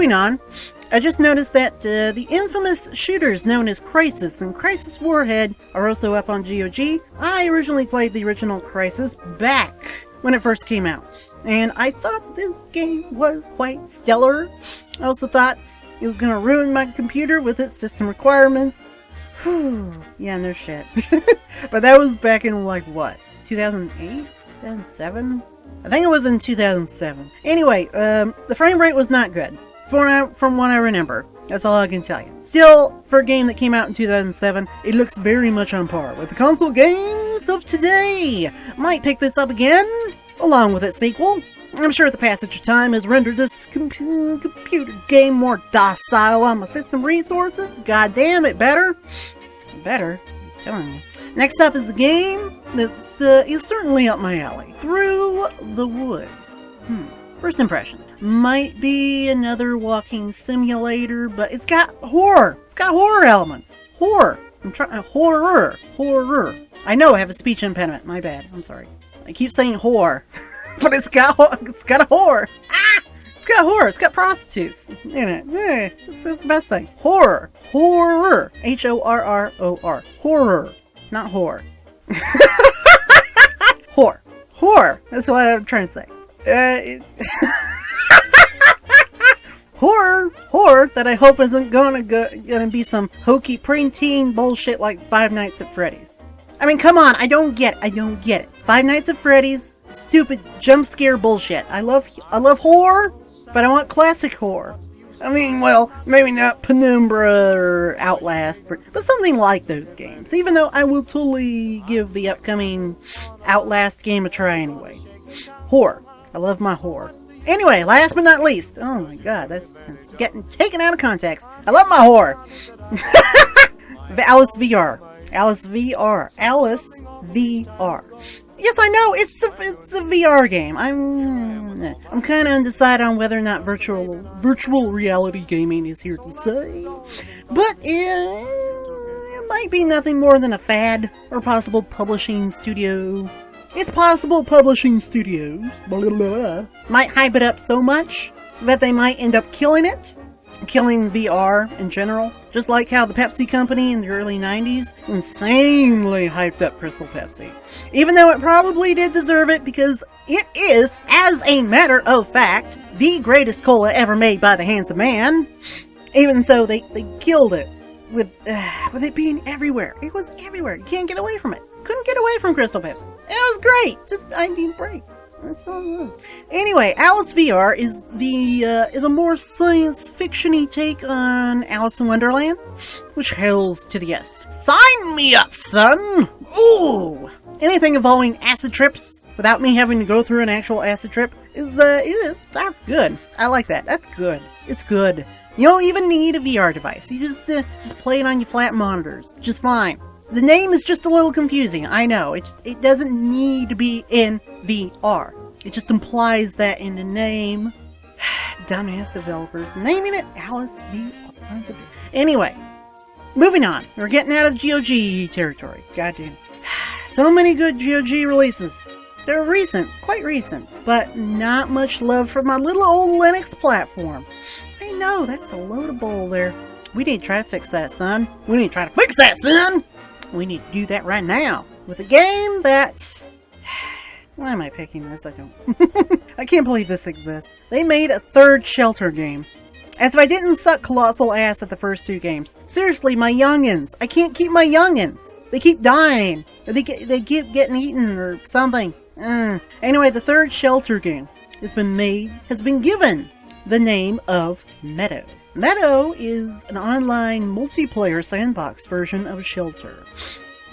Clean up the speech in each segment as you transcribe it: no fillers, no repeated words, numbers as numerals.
moving on, I just noticed that the infamous shooters known as Crysis and Crysis Warhead are also up on GOG. I originally played the original Crysis back when it first came out, and I thought this game was quite stellar. I also thought it was going to ruin my computer with its system requirements. Yeah, no shit. But that was back in, like, what? 2008? 2007? I think it was in 2007. Anyway, the frame rate was not good. From what I remember. That's all I can tell you. Still, for a game that came out in 2007, it looks very much on par with the console games of today. Might pick this up again, along with its sequel. I'm sure the passage of time has rendered this computer game more docile on my system resources. God damn it, better. Better, I'm telling you. Next up is a game that's is certainly up my alley. Through the Woods. First impressions. Might be another walking simulator, but it's got horror. It's got horror elements. Horror. I'm trying horror. I know I have a speech impediment. My bad. I'm sorry. I keep saying whore, but it's got a whore. It's got horror. It's got prostitutes in it. This is the best thing. Horror. Horror. Horror. Horror. Not whore. Whore. Whore. That's what I'm trying to say. Horror that I hope isn't gonna be some hokey preteen bullshit like Five Nights at Freddy's. I mean, come on, I don't get it. Five Nights at Freddy's, stupid jump scare bullshit. I love horror, but I want classic horror. I mean, well, maybe not Penumbra or Outlast, but something like those games. Even though I will totally give the upcoming Outlast game a try anyway. Horror. I love my horror. Anyway, last but not least. Oh my god, that's getting taken out of context. I love my horror. Alice VR. Yes, I know, it's a VR game. I'm kind of undecided on whether or not virtual reality gaming is here to stay. But it might be nothing more than a fad or possible publishing studio. It's possible publishing studios might hype it up so much that they might end up killing it. Killing VR in general. Just like how the Pepsi company in the early 90s insanely hyped up Crystal Pepsi. Even though it probably did deserve it because it is, as a matter of fact, the greatest cola ever made by the hands of man. Even so, they killed it with it being everywhere. It was everywhere. You can't get away from it. Couldn't get away from Crystal Pepsi. It was great. Just, I need a break. That's all it was. Anyway, Alice VR is a more science fiction-y take on Alice in Wonderland, which hails to the yes. Sign me up, son! Ooh! Anything involving acid trips without me having to go through an actual acid trip that's good. I like that. That's good. It's good. You don't even need a VR device. You just play it on your flat monitors. Just fine. The name is just a little confusing, I know. It doesn't need to be in VR. It just implies that in the name. Dumbass developers naming it Alice V. Sons of... Anyway, moving on. We're getting out of GOG territory. Goddamn. So many good GOG releases. They're recent, quite recent, but not much love for my little old Linux platform. I know, that's a load of bull there. We need to try to fix that, son. We need to do that right now. With a game that... Why am I picking this? I don't... I can't believe this exists. They made a third Shelter game. As if I didn't suck colossal ass at the first two games. Seriously, my youngins. I can't keep my youngins. They keep dying. Or they keep getting eaten or something. Anyway, the third Shelter game has been given the name of Meadow. Meadow is an online multiplayer sandbox version of Shelter.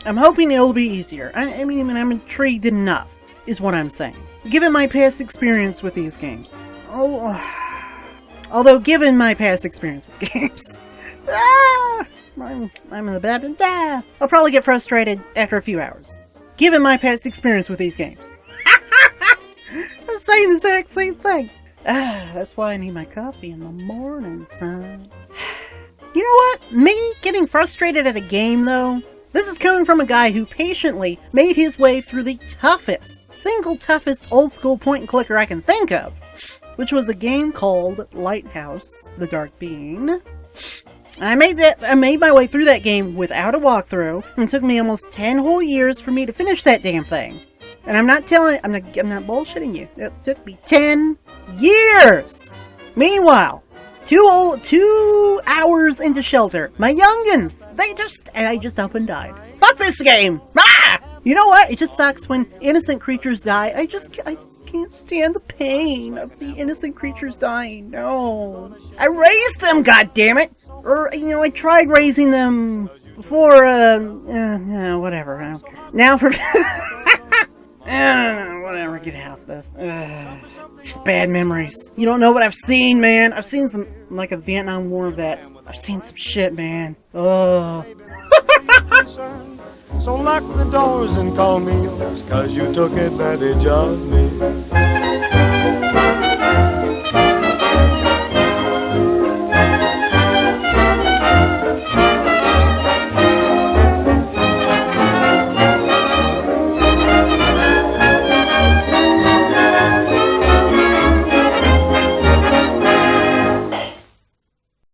I'm hoping it'll be easier. I mean, I'm intrigued enough, is what I'm saying. Given my past experience with these games. Although, given my past experience with games. I'm in the bad. I'll probably get frustrated after a few hours. Given my past experience with these games. I'm saying the exact same thing. That's why I need my coffee in the morning, son. You know what? Me getting frustrated at a game, though, this is coming from a guy who patiently made his way through the toughest old-school point-and-clicker I can think of. which was a game called Lighthouse: The Dark Being. I made my way through that game without a walkthrough, and it took me almost 10 whole years for me to finish that damn thing. And I'm not bullshitting you. It took me 10 years! Meanwhile, 2 hours into Shelter, my youngins, I just up and died. Fuck this game! Ah! You know what? It just sucks when innocent creatures die. I just can't stand the pain of the innocent creatures dying. No. I raised them, goddammit! Or, I tried raising them before, whatever. Now for... whatever, get out of this. Just bad memories. You don't know what I've seen, man. I've seen some, like a Vietnam War vet. I've seen some shit, man. Ugh. So lock the doors and call me yours, 'cause you took advantage of me.